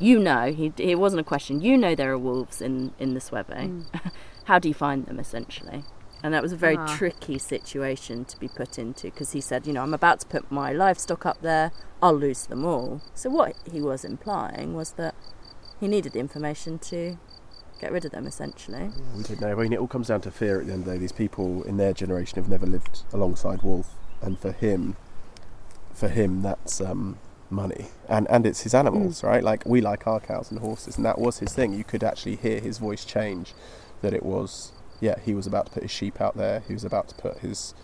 it wasn't a question, there are wolves in the Sueve. How do you find them, essentially? And that was a very tricky situation to be put into, because he said, I'm about to put my livestock up there, I'll lose them all. So what he was implying was that he needed the information to get rid of them, essentially. We don't know. I mean, it all comes down to fear at the end of the day. These people in their generation have never lived alongside wolf, and for him that's money, and it's his animals, right? Like, we like our cows and horses, and that was his thing. You could actually hear his voice change, that it was, he was about to put his sheep out there, he was about to put his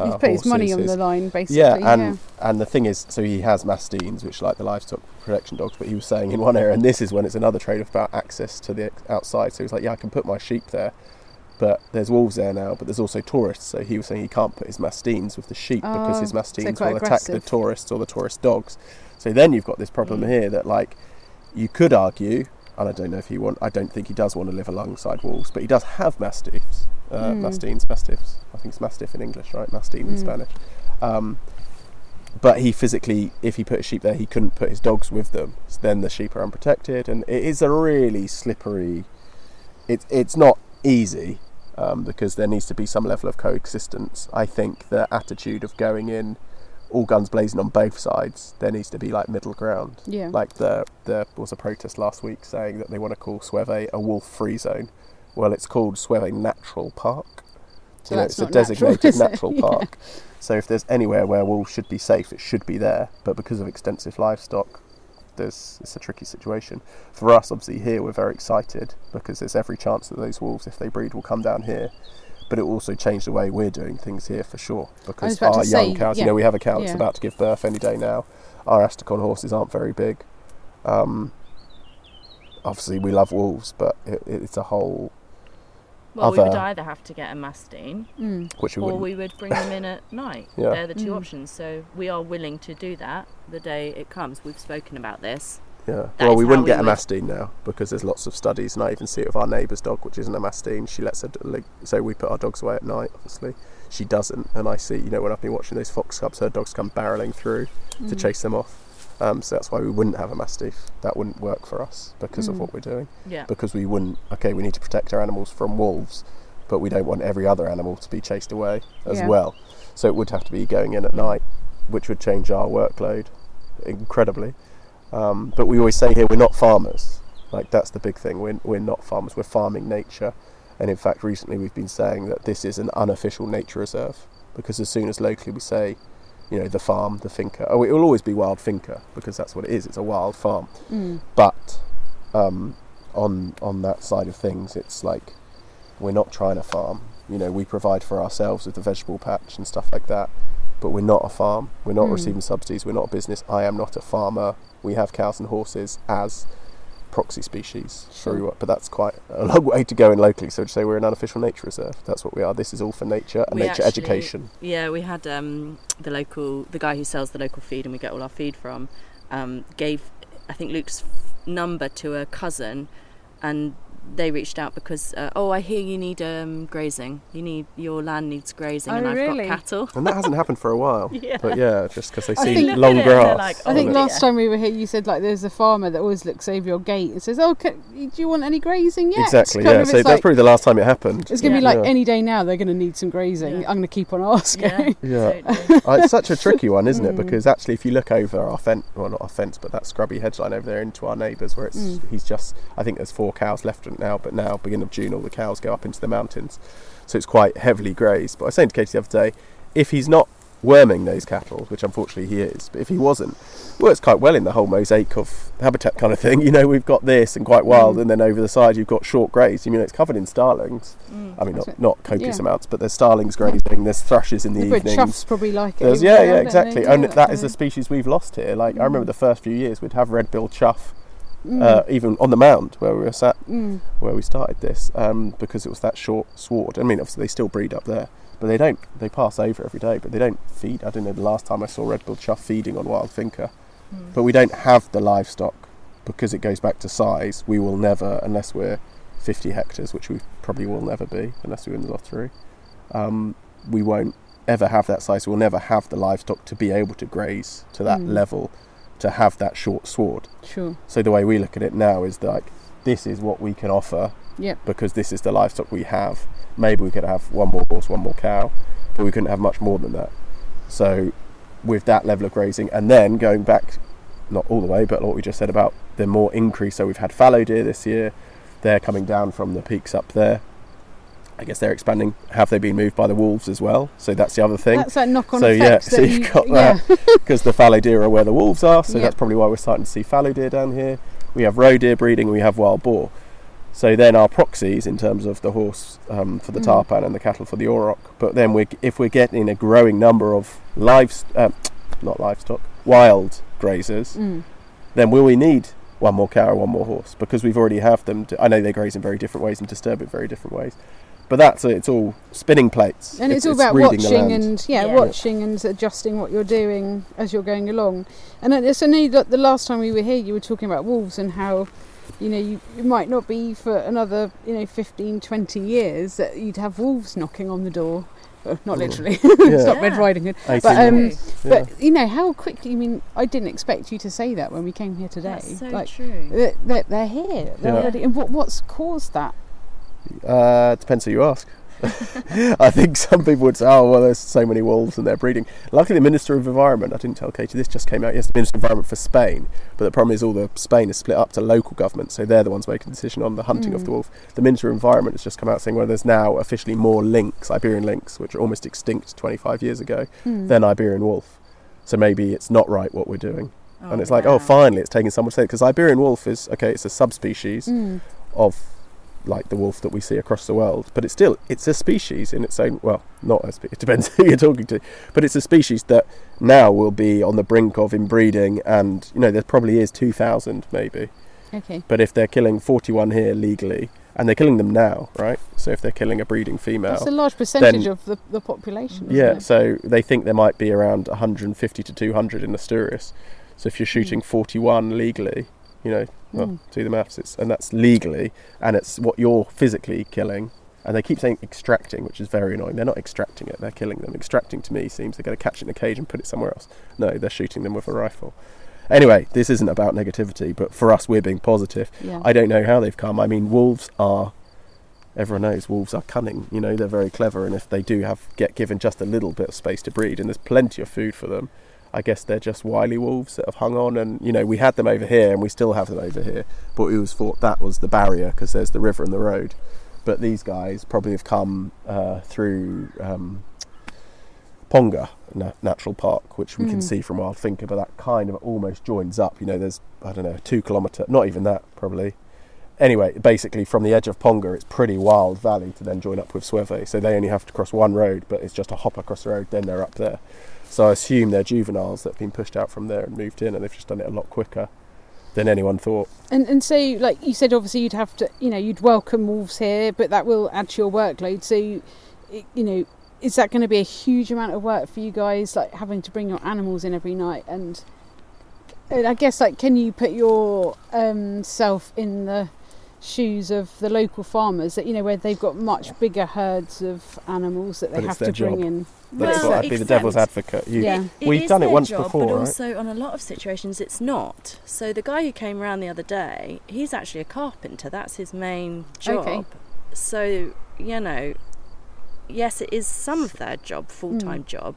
he's put his money on the line, basically. And the thing is, so he has mastines, which are like the livestock protection dogs, but he was saying in one area, and this is when it's another trade-off about access to the outside, so he was like, I can put my sheep there, but there's wolves there now, but there's also tourists, so he was saying he can't put his mastines with the sheep because his mastines will attack the tourists or the tourist dogs. So then you've got this problem here that, like, you could argue, and I don't know if I don't think he does want to live alongside wolves, but he does have mastiffs. Mastiffs. I think it's mastiff in English, right? Mastine in Spanish. But he physically, if he put his sheep there, he couldn't put his dogs with them. So then the sheep are unprotected, and it is a really slippery... It's not easy, because there needs to be some level of coexistence. I think the attitude of going in all guns blazing on both sides, there needs to be like middle ground. Yeah. Like there was a protest last week saying that they want to call Sueve a wolf-free zone. Well, it's called Sueve Natural Park. So it's a designated natural park. So if there's anywhere where wolves should be safe, it should be there. But because of extensive livestock, it's a tricky situation. For us, obviously, here we're very excited because there's every chance that those wolves, if they breed, will come down here. but it also changed the way we're doing things here for sure, because about our to young say, cows, yeah. you know, we have a cow that's Yeah. about to give birth any day now. Our Asturcón horses aren't very big. Obviously we love wolves, but it's a whole Well, we other, would either have to get a Mastine, which we or wouldn't. we would bring them in at night. Yeah. They're the two options. So we are willing to do that the day it comes. We've spoken about this. Yeah. That Well, is we how wouldn't we get a would- Mastine now, because there's lots of studies, and I even see it with our neighbour's dog, which isn't a Mastine. She lets her, so we put our dogs away at night, obviously. She doesn't, and I see, you know, when I've been watching those fox cubs, her dogs come barreling through to chase them off. So that's why we wouldn't have a Mastiff. That wouldn't work for us because of what we're doing. Yeah. Because we wouldn't, okay, we need to protect our animals from wolves, but we don't want every other animal to be chased away as well. So it would have to be going in at night, which would change our workload incredibly. But we always say here, we're not farmers. Like, that's the big thing. We're not farmers. We're farming nature. And in fact, recently we've been saying that this is an unofficial nature reserve, because as soon as locally we say, you know, the farm, the finca, it will always be Wild Finca, because that's what it is. It's a wild farm. But on that side of things, it's like, we're not trying to farm. You know, we provide for ourselves with the vegetable patch and stuff like that, but we're not a farm. We're not receiving subsidies. We're not a business. I am not a farmer. We have cows and horses as proxy species. But that's quite a long way to go in locally. So to say we're an unofficial nature reserve, that's what we are. This is all for nature and nature education. Yeah, we had the guy who sells the local feed and we get all our feed from, gave, I think, Luke's number to a cousin, and they reached out because I hear you need grazing. Your land needs grazing, and I've really? got cattle. And that hasn't happened for a while. But yeah, just because they I see think- long Look at it and they're grass. like, I think Oh, last yeah. time we were here, you said like there's a farmer that always looks over your gate and says, "Oh, do you want any grazing yet?" Exactly. Kind Yeah. of, So it's that's like, probably the last time it happened. it's going to be Yeah. like any day now. They're going to need some grazing. Yeah. I'm going to keep on asking. Yeah, Yeah. totally. It's such a tricky one, isn't it? Because actually, if you look over our fence, well, not our fence, but that scrubby hedge line over there into our neighbours, where he's just, I think there's 4 cows left now, but now, beginning of June, all the cows go up into the mountains. So it's quite heavily grazed. But I was saying to Katie the other day, if he's not worming those cattle, which unfortunately he is, but if he wasn't, works quite well in the whole mosaic of habitat kind of thing. You know, we've got this and quite wild, and then over the side you've got short graze. You know, it's covered in starlings. I mean, not copious amounts, but there's starlings grazing, there's thrushes in the But evenings. choughs probably like it. There's, as well, don't exactly. they? And Yeah, that is a species we've lost here. Like, I remember the first few years we'd have red-billed chough, even on the mound where we were sat, where we started this, because it was that short sward. I mean, obviously they still breed up there, but they pass over every day, but they don't feed. I don't know the last time I saw red-billed chough feeding on Wild Finca. But we don't have the livestock, because it goes back to size. We will never, unless we're 50 hectares, which we probably will never be unless we win the lottery, we won't ever have that size. We'll never have the livestock to be able to graze to that level, to have that short sward. Sure. So the way we look at it now is like, this is what we can offer, because this is the livestock we have. Maybe we could have 1 more horse, 1 more cow, but we couldn't have much more than that. So with that level of grazing, and then going back, not all the way, but what we just said about the more increase. So we've had fallow deer this year. They're coming down from the peaks up there. I guess they're expanding. Have they been moved by the wolves as well? So that's the other thing. That's that knock-on So effect. so you've got that, because the fallow deer are where the wolves are. So Yeah. that's probably why we're starting to see fallow deer down here. We have roe deer breeding. We have wild boar. So then our proxies in terms of the horse for the tarpan and the cattle for the auroch. But then if we're getting a growing number of wild grazers, then will we need 1 more cow or 1 more horse? Because we've already have them. I know they graze in very different ways and disturb in very different ways. But it's all spinning plates. And it's all about reading the watching land. and watching and adjusting what you're doing as you're going along. And then it's only that the last time we were here, you were talking about wolves and how, you know, it might not be for another, 15, 20 years that you'd have wolves knocking on the door. Well, not literally. It's not Red Riding Hood. 18 But you know how quickly. I mean, I didn't expect you to say that when we came here today. That's so true. They're here. They're already. And what's caused that? Depends who you ask. I think some people would say, oh, well, there's so many wolves and they're breeding. Luckily, the Minister of Environment, I didn't tell Katie, this just came out yesterday, the Minister of Environment for Spain, but the problem is all the Spain is split up to local governments, so they're the ones making the decision on the hunting of the wolf. The Minister of Environment has just come out saying, well, there's now officially more lynx, Iberian lynx, which are almost extinct 25 years ago, than Iberian wolf. So maybe it's not right what we're doing. And it's like, oh, finally, it's taking someone to say it, because Iberian wolf is, okay, it's a subspecies of like the wolf that we see across the world, but it's a species in its own, well, not a species, it depends who you're talking to, but it's a species that now will be on the brink of inbreeding, and there probably is 2,000 maybe. Okay. But if they're killing 41 here legally, and they're killing them now, right? So if they're killing a breeding female, that's a large percentage of the population. Yeah, Isn't it? so they think there might be around 150 to 200 in Asturias. So if you're shooting 41 legally, well, do the maths, and that's legally, and it's what you're physically killing. And they keep saying extracting, which is very annoying. They're not extracting it, they're killing them. Extracting to me seems they're going to catch it in a cage and put it somewhere else. No, they're shooting them with a rifle. Anyway, this isn't about negativity, but for us, we're being positive. Yeah. I don't know how they've come. I mean, wolves are, everyone knows wolves are cunning. They're very clever, and if they do get given just a little bit of space to breed, and there's plenty of food for them, I guess they're just wily wolves that have hung on. And, we had them over here, and we still have them over here, but we always thought that was the barrier because there's the river and the road. But these guys probably have come through Ponga Natural Park, which we can see from Wild Finca, but that kind of almost joins up. There's, I don't know, 2 kilometre, not even that probably. Anyway, basically from the edge of Ponga, it's pretty wild valley to then join up with Sueve. So they only have to cross one road, but it's just a hop across the road, then they're up there. So I assume they're juveniles that have been pushed out from there and moved in, and they've just done it a lot quicker than anyone thought. And so, like you said, obviously you'd have to, you'd welcome wolves here, but that will add to your workload. So, is that going to be a huge amount of work for you guys, like having to bring your animals in every night? And I guess, like, can you put your self in the shoes of the local farmers that, where they've got much bigger herds of animals that they have to bring in? That's what I'd be the devil's advocate. We've done it once before, but right? also on a lot of situations it's not. So the guy who came around the other day, he's actually a carpenter. That's his main job. Okay. So, yes, it is some of their job, full-time job,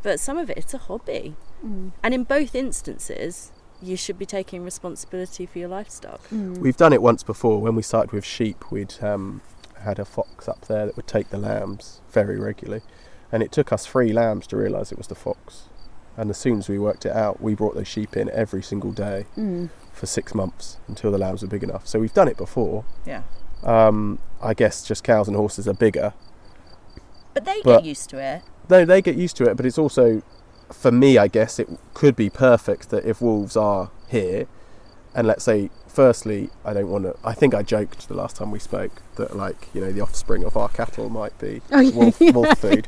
but some of it's a hobby. And in both instances, you should be taking responsibility for your livestock. We've done it once before. When we started with sheep, we'd had a fox up there that would take the lambs very regularly, and it took us 3 lambs to realise it was the fox. And as soon as we worked it out, we brought those sheep in every single day for 6 months until the lambs were big enough. So we've done it before. Yeah. I guess just cows and horses are bigger. But they get used to it. No, they get used to it, but it's also, for me, I guess it could be perfect that if wolves are here, and let's say, firstly, I think I joked the last time we spoke that, like, the offspring of our cattle might be wolf food.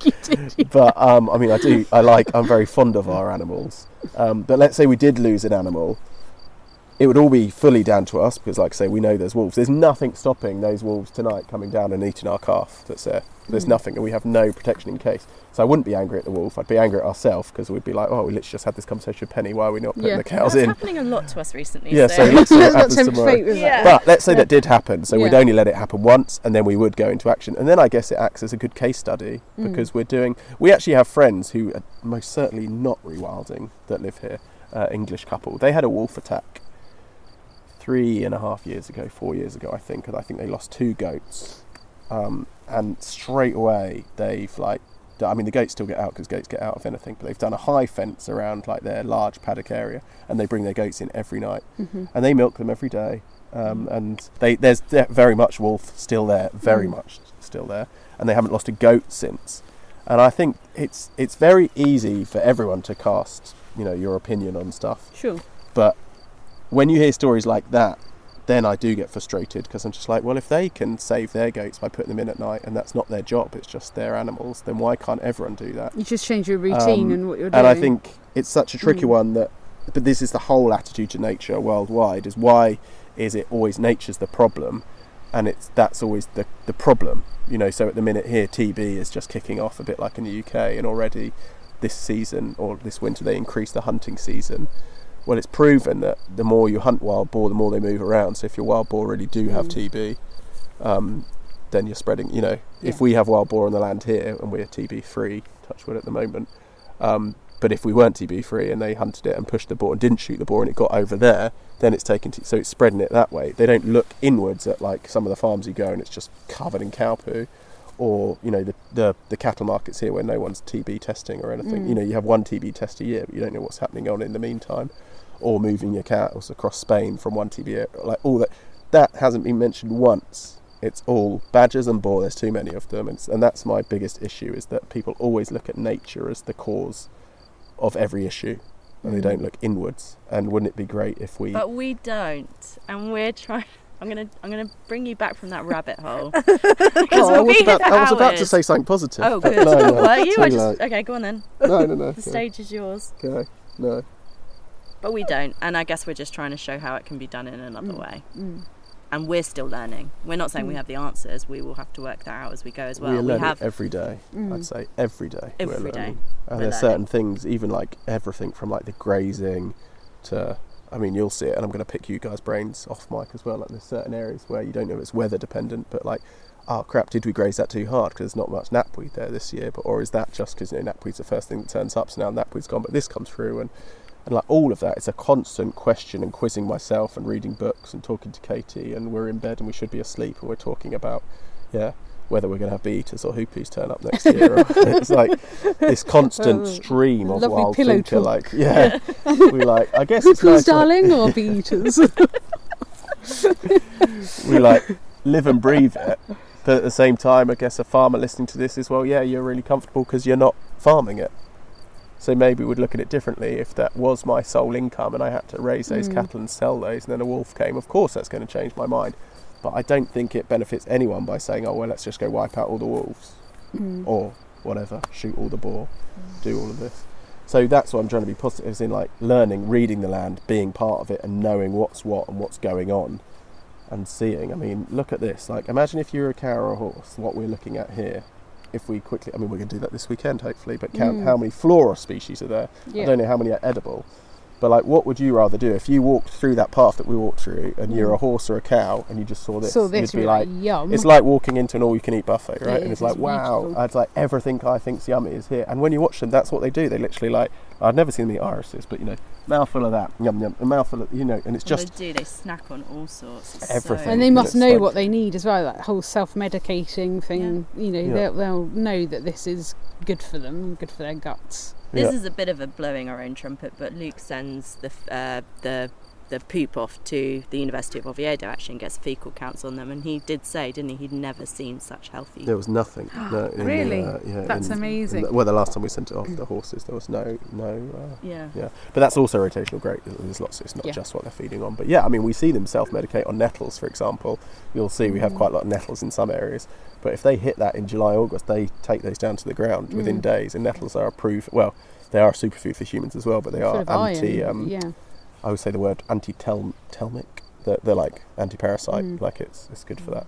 But, I'm very fond of our animals. But let's say we did lose an animal, it would all be fully down to us, because, like I say, we know there's wolves. There's nothing stopping those wolves tonight coming down and eating our calf that's there. There's nothing, and we have no protection in case. So I wouldn't be angry at the wolf. I'd be angry at ourselves, because we'd be like, we literally just had this conversation with Penny. Why are we not putting the cows in? That's happening a lot to us recently. Yeah, so let's see what happens tomorrow. Yeah. But let's say that did happen. So we'd only let it happen once, and then we would go into action. And then I guess it acts as a good case study, because we actually have friends who are most certainly not rewilding that live here, English couple. They had a wolf attack 3.5 years ago, 4 years ago, I think, and I think they lost 2 goats. And straight away they've the goats still get out because goats get out of anything, but they've done a high fence around like their large paddock area, and they bring their goats in every night, and they milk them every day. And there's very much wolf still there, very much still there, and they haven't lost a goat since. And I think it's very easy for everyone to cast your opinion on stuff. Sure. But when you hear stories like that, then I do get frustrated, because I'm just like, well, if they can save their goats by putting them in at night, and that's not their job, it's just their animals, then why can't everyone do that? You just change your routine and what you're doing. And I think it's such a tricky one but this is the whole attitude to nature worldwide, is why is it always nature's the problem, and that's always the problem. So at the minute here, TB is just kicking off a bit like in the UK, and already this season, or this winter, they increased the hunting season. Well, it's proven that the more you hunt wild boar, the more they move around. So if your wild boar really do have TB, then you're spreading. If we have wild boar on the land here, and we're TB free, touch wood at the moment, but if we weren't TB free and they hunted it and pushed the boar and didn't shoot the boar and it got over there, then it's taken so it's spreading it that way. They don't look inwards at like some of the farms you go and it's just covered in cow poo, or the cattle markets here where no one's TB testing or anything. You have 1 TB test a year, but you don't know what's happening on in the meantime. Or moving your cows across Spain from one TB, like all that hasn't been mentioned once It's all badgers and boar. There's too many of them, and that's my biggest issue, is that people always look at nature as the cause of every issue, and they don't look inwards. And wouldn't it be great if we... But we don't, and we're trying... I'm gonna bring you back from that rabbit hole. I was about to say something positive. Oh, good. No, Were you? Okay, go on then. No. The stage is yours. Okay, no. But we don't, and I guess we're just trying to show how it can be done in another way. And we're still learning. We're not saying we have the answers. We will have to work that out as we go as well. We learn every day. I'd say every day. Every day. And there's certain things, even like everything from like the grazing to... I mean, you'll see it, and I'm going to pick you guys' brains off mic as well. Like, there's certain areas where you don't know if it's weather dependent, but like, oh crap, did we graze that too hard because there's not much knapweed there this year? Or is that just because knapweed's the first thing that turns up, so now knapweed's gone, but this comes through, and like all of that, it's a constant question and quizzing myself and reading books and talking to Katie, and we're in bed and we should be asleep, and we're talking about whether we're going to have bee-eaters or hoopies turn up next year. It's like this constant stream of Wild Finca. Like, we like. I guess it's nice, darling, or bee-eaters. We like live and breathe it, but at the same time, I guess a farmer listening to this is, well, yeah, you're really comfortable because you're not farming it. So maybe we'd look at it differently if that was my sole income and I had to raise those cattle and sell those, and then a wolf came. Of course, that's going to change my mind. But I don't think it benefits anyone by saying, oh, well, let's just go wipe out all the wolves or whatever, shoot all the boar, do all of this. So that's what I'm trying to be positive, is in like learning, reading the land, being part of it and knowing what's what and what's going on and seeing. I mean, look at this. Like, imagine if you were a cow or a horse, what we're looking at here. If we quickly, I mean, we're going to do that this weekend, hopefully, but count how many flora species are there. Yeah. I don't know how many are edible. But like, what would you rather do if you walked through that path that we walked through, and you're a horse or a cow, and you just saw this? You'd be like, yum. It's like walking into an all-you-can-eat buffet, right? And it's like, wow, beautiful. I'd like everything I think's yummy is here. And when you watch them, that's what they do. They literally like, I've never seen them eat irises, but mouthful of that, yum yum, a mouthful of, and it's just. They snack on all sorts. It's everything, and they must know what they need as well. That whole self-medicating thing. Yeah. They'll know that this is good for them, good for their guts. This is a bit of a blowing our own trumpet, but Luke sends the poop off to the University of Oviedo actually and gets fecal counts on them, and he did say, didn't he, he'd never seen such healthy. There was nothing. No, really? That's amazing. Well, the last time we sent it off, the horses, there was no. Yeah. But that's also rotational growth. There's lots. It's not just what they're feeding on. But I mean, we see them self-medicate on nettles, for example. You'll see we have quite a lot of nettles in some areas. But if they hit that in July, August, they take those down to the ground within days. And nettles are approved. Well, they are a superfood for humans as well, but they are anti. I would say the word anti-telmic. They're like anti-parasite. Like it's good for that.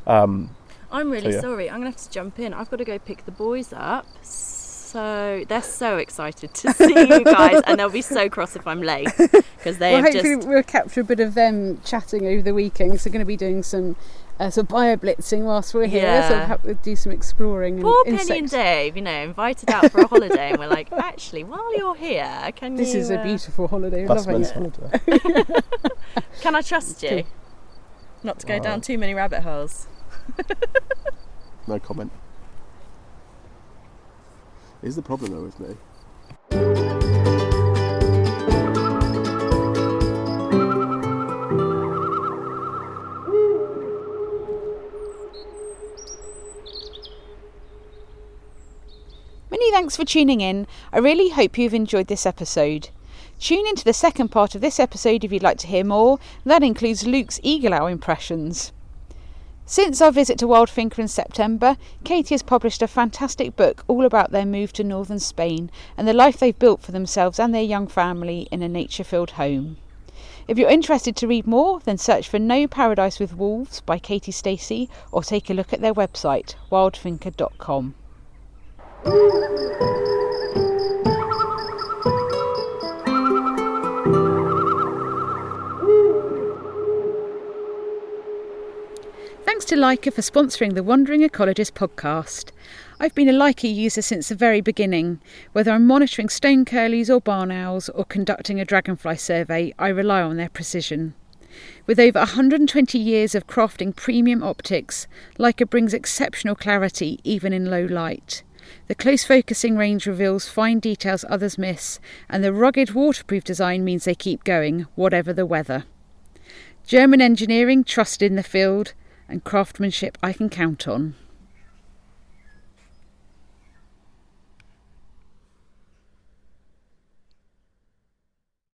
I'm really sorry. I'm gonna have to jump in. I've got to go pick the boys up. So they're so excited to see you guys, and they'll be so cross if I'm late because they hopefully we'll capture a bit of them chatting over the weekend. So we're going to be doing some bio-blitzing whilst we're here, so we'll do some exploring. Poor Penny and Dave, invited out for a holiday, and we're like, actually, while you're here, this is a beautiful holiday. Busman's holiday. Can I trust you not to go down too many rabbit holes? No comment. Is the problem though with me? Many thanks for tuning in. I really hope you've enjoyed this episode. Tune into the second part of this episode if you'd like to hear more. That includes Luke's eagle owl impressions. Since our visit to Wild Finca in September, Katie has published a fantastic book all about their move to northern Spain and the life they've built for themselves and their young family in a nature-filled home. If you're interested to read more, then search for No Paradise with Wolves by Katie Stacey or take a look at their website, wildfinca.com. Thanks to Leica for sponsoring the Wandering Ecologist podcast. I've been a Leica user since the very beginning. Whether I'm monitoring stone curlews or barn owls or conducting a dragonfly survey, I rely on their precision. With over 120 years of crafting premium optics, Leica brings exceptional clarity even in low light. The close focusing range reveals fine details others miss, and the rugged waterproof design means they keep going, whatever the weather. German engineering trusted in the field, and craftsmanship I can count on.